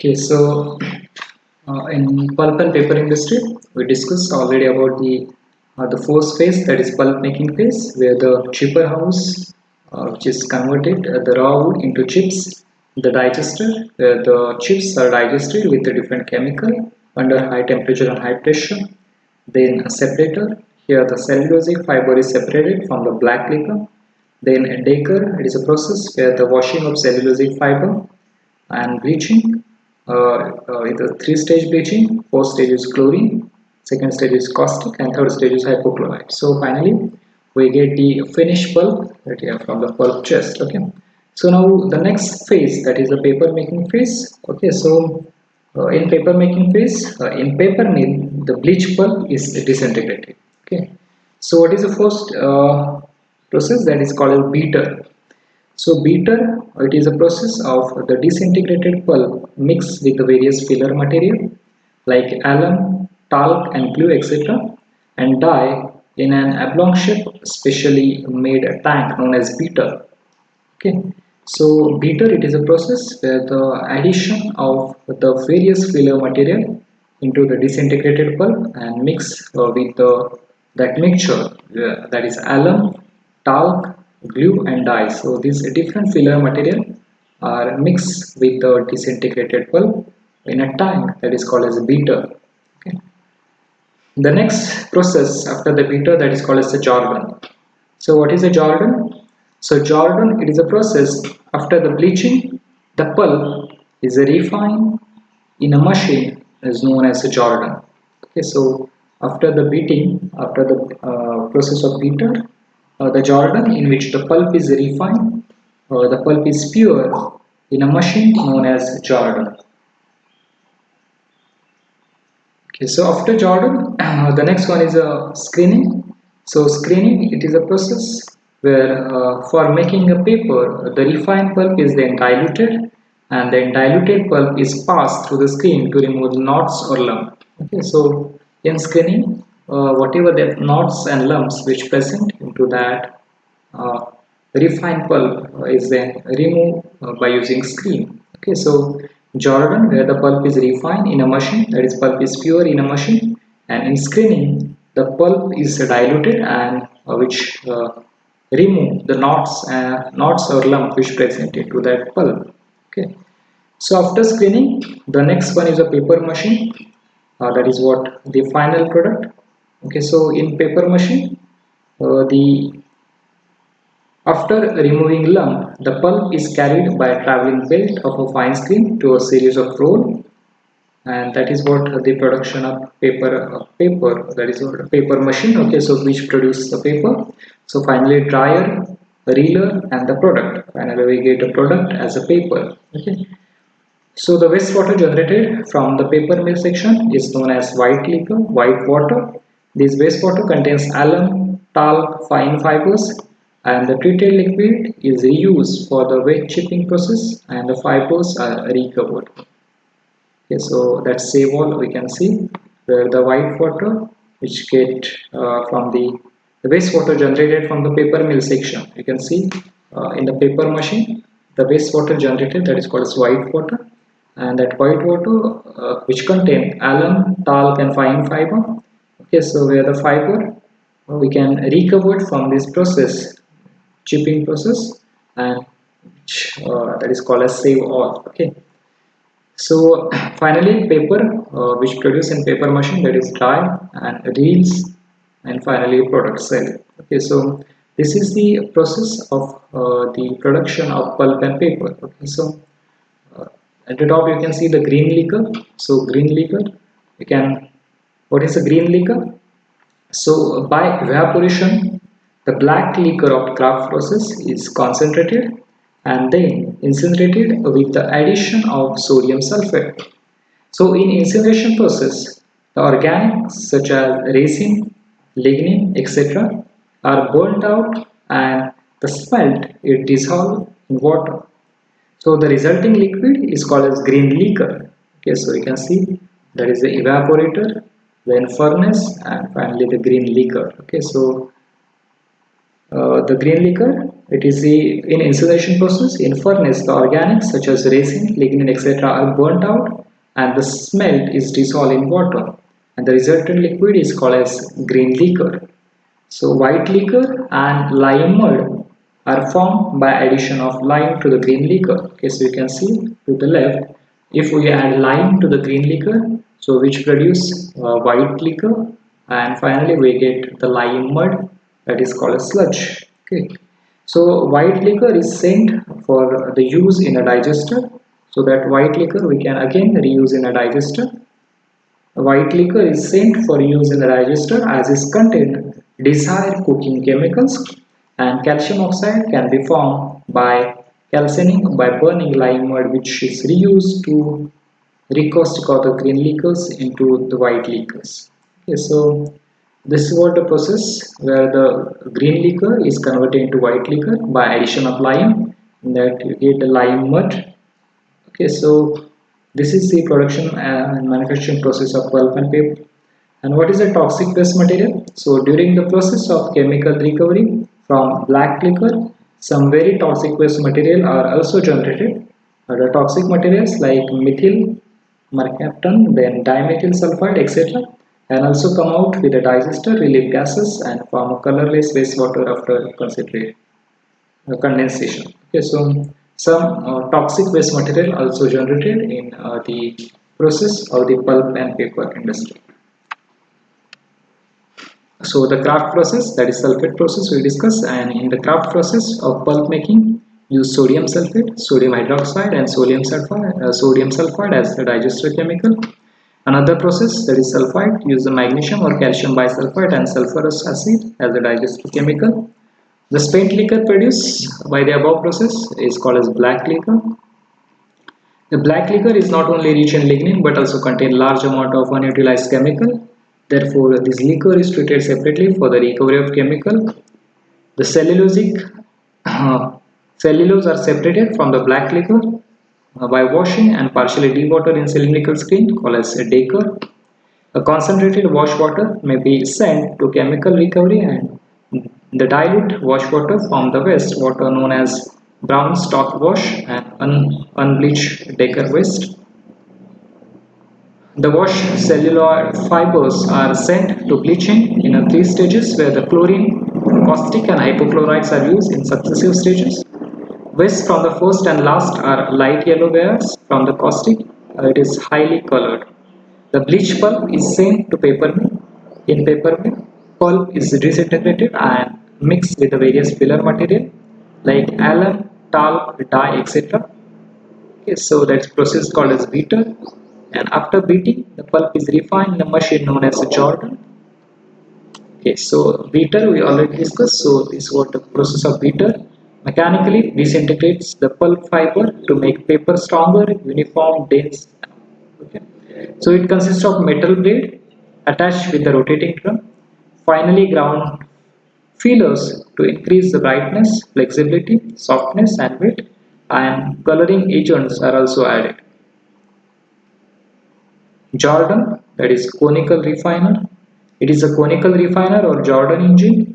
Okay, so in pulp and paper industry, we discussed already about the first phase, that is pulp making phase, where the chipper house, which is converted the raw wood into chips, the digester, where the chips are digested with a different chemical under high temperature and high pressure. Then a separator. Here the cellulosic fiber is separated from the black liquor. Then a Daker, it is a process where the washing of cellulosic fiber and bleaching with a three-stage bleaching. First stage is chlorine, second stage is caustic, and third stage is hypochlorite. So finally we get the finished pulp right here from the pulp chest. Okay, so now the next phase, that is the paper making phase. Okay, so in paper making phase, in paper mill, the bleach pulp is disintegrated. Okay, so what is the first process? That is called beater. So beater, it is a process of the disintegrated pulp mixed with the various filler material like alum, talc and glue, etc., and dye in an oblong shape specially made tank known as beater. Okay, so beater, it is a process where the addition of the various filler material into the disintegrated pulp and mix with that mixture, that is alum, talc, glue and dye. So these different filler material are mixed with the disintegrated pulp in a tank that is called as a beater. Okay. The next process after the beater, that is called as the Jordan. So what is a Jordan? So Jordan, it is a process after the bleaching, the pulp is refined in a machine is known as a Jordan. Okay, so after the beating, after the process of beater, the Jordan in which the pulp is refined, the pulp is pure in a machine known as Jordan. Okay, so after Jordan, the next one is screening. So screening, it is a process where for making a paper, the refined pulp is then diluted, and then diluted pulp is passed through the screen to remove knots or lump. Okay, so in screening, whatever the knots and lumps which present into that uh, refined pulp is then removed by using screen. Okay, so Jordan, where the pulp is refined in a machine, that is pulp is pure in a machine, and in screening the pulp is diluted and which remove the knots or lump which present into that pulp. Okay, so after screening, the next one is a paper machine. That is what the final product. Okay, so in paper machine, the after removing lump, the pulp is carried by a traveling belt of a fine screen to a series of roll, and that is what the production of paper, that is what a paper machine. Okay, so which produce the paper. So finally dryer, reeler and the product. Finally we get a product as a paper. Okay. So the wastewater generated from the paper mill section is known as white liquor, white water. This wastewater contains alum, talc, fine fibers, and the treated liquid is reused for the wet chipping process, and the fibers are recovered. Okay, so that's save all we can see, where the white water which get from the wastewater generated from the paper mill section. You can see in the paper machine the wastewater generated, that is called as white water, and that white water which contain alum, talc and fine fiber. Okay, so where the fiber we can recover from this process, chipping process, and which, that is called as save all. Okay, so finally paper which produce in paper machine, that is dye and reels, and finally product sell. Okay, so this is the process of the production of pulp and paper. Okay, so at the top you can see the green liquor. So green liquor, you can, what is a green liquor? So by evaporation, the black liquor of craft process is concentrated and then incinerated with the addition of sodium sulfate. So in incineration process, the organics such as resin, lignin, etc. are burnt out and the smelt is dissolved in water. So the resulting liquid is called as green liquor. Okay, so you can see that is the evaporator, then furnace, and finally the green liquor. Okay, so the green liquor It is the in incineration process. In furnace, the organics such as resin, lignin, etc. are burnt out, and the smelt is dissolved in water, and the resultant liquid is called as green liquor. So white liquor and lime mud are formed by addition of lime to the green liquor. Okay, so you can see to the left, if we add lime to the green liquor, so which produce white liquor, and finally we get the lime mud that is called a sludge. Okay, so white liquor is sent for the use in a digester. So that white liquor we can again reuse in a digester. White liquor is sent for use in the digester as is contained desired cooking chemicals, and calcium oxide can be formed by calcining by burning lime mud, which is reused to recaustic or the green liquors into the white liquors. Okay, so this is what the process where the green liquor is converted into white liquor by addition of lime, that you get the lime mud. Okay, so this is the production and manufacturing process of pulp and paper. And what is a toxic waste material? So during the process of chemical recovery from black liquor, some very toxic waste material are also generated. The toxic materials like methyl mercaptan, then dimethyl sulfide, etc. and also come out with a digester, relieve gases and form a colorless wastewater after condensation. Okay, so some toxic waste material also generated in the process of the pulp and paper industry. So the craft process, that is sulfate process, we discuss, and in the craft process of pulp making, use sodium sulfate, sodium hydroxide, and sodium sulfide as the digester chemical. Another process, that is sulfide, use the magnesium or calcium bisulfite and sulfurous acid as the digester chemical. The spent liquor produced by the above process is called as black liquor. The black liquor is not only rich in lignin but also contain large amount of unutilized chemical. Therefore, this liquor is treated separately for the recovery of chemical. The cellulose are separated from the black liquor by washing and partially dewatered in cylindrical screen called as a Daker. A concentrated wash water may be sent to chemical recovery, and the dilute wash water from the waste water known as brown stock wash and unbleached Daker waste. The washed celluloid fibers are sent to bleaching in three stages where the chlorine, caustic and hypochlorites are used in successive stages. Waste from the first and last are light yellow layers. From the caustic, it is highly colored. The bleach pulp is sent to paper mill. In paper mill, pulp is disintegrated and mixed with the various filler material like alum, talc, dye, etc. Okay, so that's process called as beater. And after beating, the pulp is refined in a machine known as a Jordan. Okay, so beater we already discussed. So this is what the process of beater mechanically disintegrates the pulp fiber to make paper stronger, uniform, dense. Okay. So it consists of metal blade attached with the rotating drum, finely ground feelers to increase the brightness, flexibility, softness and weight, and coloring agents are also added. Jordan, that is conical refiner. It is a conical refiner or Jordan engine.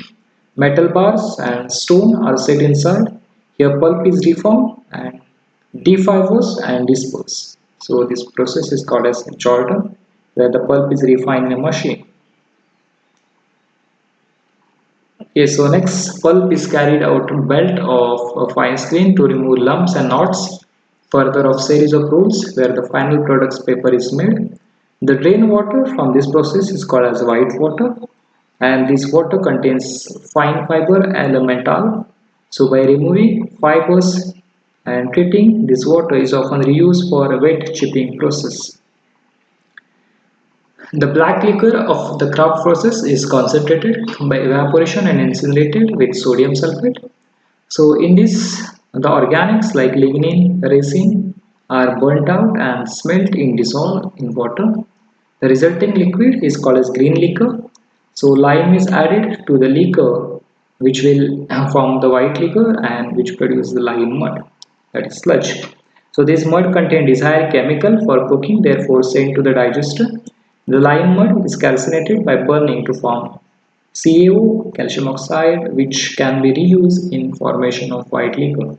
Metal bars and stone are set inside. Here pulp is reformed and defibers and dispersed. So this process is called as Jordan, where the pulp is refined in a machine. Okay, so next pulp is carried out belt of a fine screen to remove lumps and knots. Further of series of rolls where the final product's paper is made. The drain water from this process is called as white water, and this water contains fine fiber elemental. So by removing fibers and treating this water is often reused for a wet chipping process. The black liquor of the craft process is concentrated by evaporation and incinerated with sodium sulfate. So in this, the organics like lignin, resin are burnt out and smelt in dissolved in water. The resulting liquid is called as green liquor. So lime is added to the liquor which will form the white liquor and which produce the lime mud, that is sludge. So this mud contains desired chemical for cooking, therefore sent to the digester. The lime mud is calcinated by burning to form CaO, calcium oxide, which can be reused in formation of white liquor.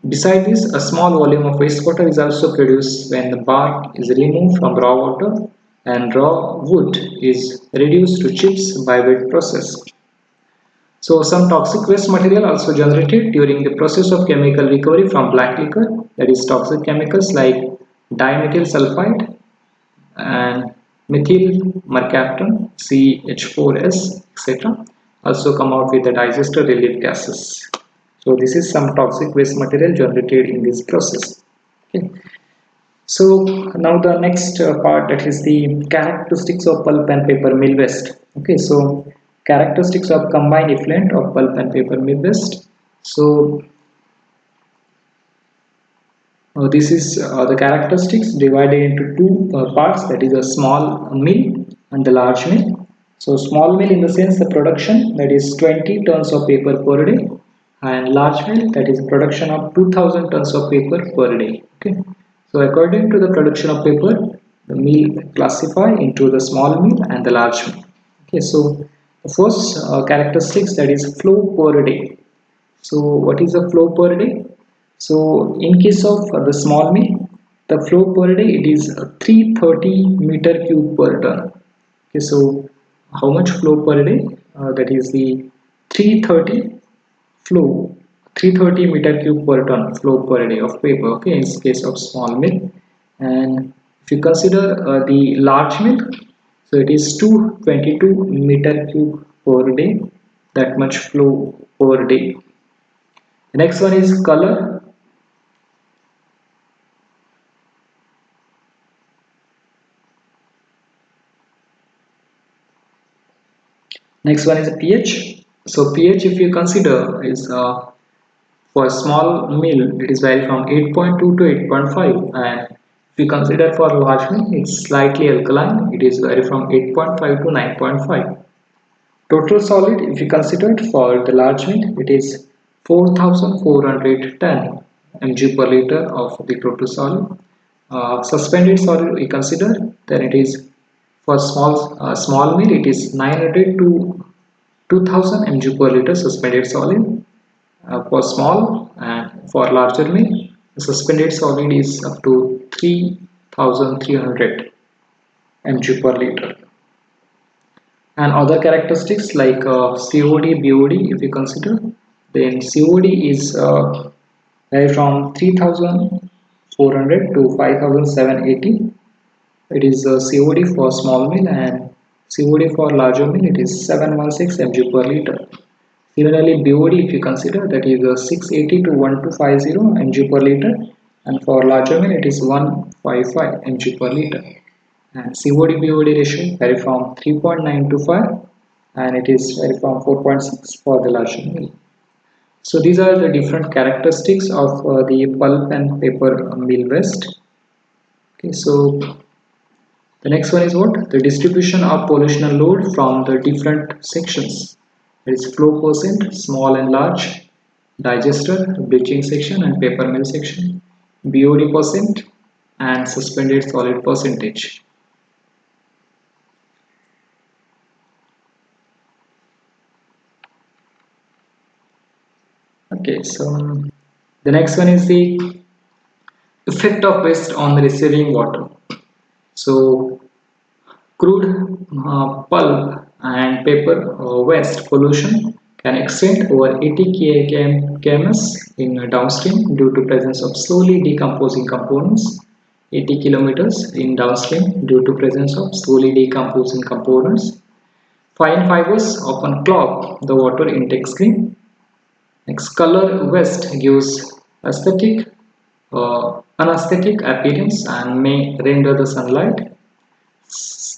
Besides this, a small volume of wastewater is also produced when the bark is removed from raw water and raw wood is reduced to chips by wet process. So some toxic waste material also generated during the process of chemical recovery from black liquor, that is toxic chemicals like dimethyl sulfide and methyl mercaptan, CH4S, etc. also come out with the digester relief gases. So this is some toxic waste material generated in this process. Okay. So now the next part, that is the characteristics of pulp and paper mill waste. Okay, so characteristics of combined effluent of pulp and paper mill waste. So this is the characteristics divided into two parts, that is a small mill and the large mill. So small mill in the sense the production, that is 20 tons of paper per day, and large mill, that is production of 2000 tons of paper per day. Okay. So according to the production of paper, the mill classify into the small mill and the large mill. Okay, so the first characteristics, that is flow per day. So what is the flow per day? So in case of the small mill, the flow per day it is 330 meter cube per ton. Okay, so how much flow per day? That is the 330 flow, 330 meter cube per ton flow per day of paper. Okay, in case of small mill, and if you consider the large mill, so it is 222 meter cube per day. That much flow per day. The next one is color. Next one is pH. So pH, if you consider, is for small mill it is vary from 8.2 to 8.5, and if you consider for large mill it's slightly alkaline, it is vary from 8.5 to 9.5. Total solid, if you consider it for the large mill, it is 4410 mg per liter of the total solid. Suspended solid we consider, then it is for small mill it is 900 to 2000 mg per liter suspended solid for small, and for larger mill the suspended solid is up to 3300 mg per liter. And other characteristics like COD, BOD, if you consider, then COD is vary from 3400 to 5780. It is COD for small mill, and COD for larger mill it is 716 mg per liter. Similarly, BOD, if you consider, that is 680 to 1250 mg per liter, and for larger mill it is 155 mg per liter. And COD BOD ratio vary from 3.9 to 5, and it is vary from 4.6 for the larger mill. So these are the different characteristics of the pulp and paper mill waste. Okay, so the next one is what? The distribution of pollution load from the different sections. There is flow percent, small and large, digester, bleaching section and paper mill section, BOD percent and suspended solid percentage. Okay, so the next one is the effect of waste on the receiving water. So crude pulp and paper waste pollution can extend over 80 kms in downstream due to presence of slowly decomposing components. 80 kilometers in downstream due to presence of slowly decomposing components. Fine fibers often clog the water intake stream. Next, color waste gives anesthetic appearance and may render the sunlight.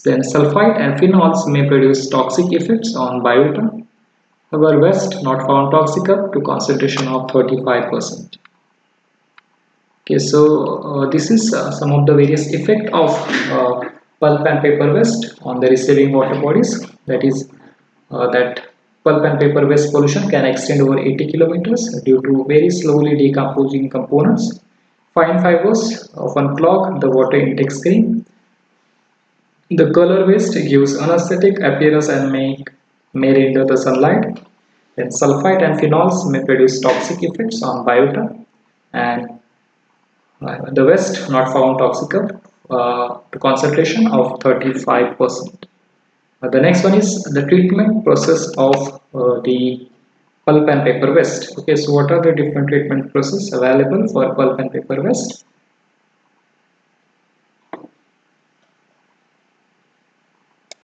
Then sulfite and phenols may produce toxic effects on biota. However, waste not found toxic up to concentration of 35%. Okay, so this is some of the various effect of pulp and paper waste on the receiving water bodies. That is that pulp and paper waste pollution can extend over 80 kilometers due to very slowly decomposing components. Fine fibers often clog the water intake stream. The color waste gives anesthetic appearance and may render the sunlight. Then sulfite and phenols may produce toxic effects on biota, and the waste not found toxic to concentration of 35%. The next one is the treatment process of the pulp and paper waste. Okay, so what are the different treatment processes available for pulp and paper waste?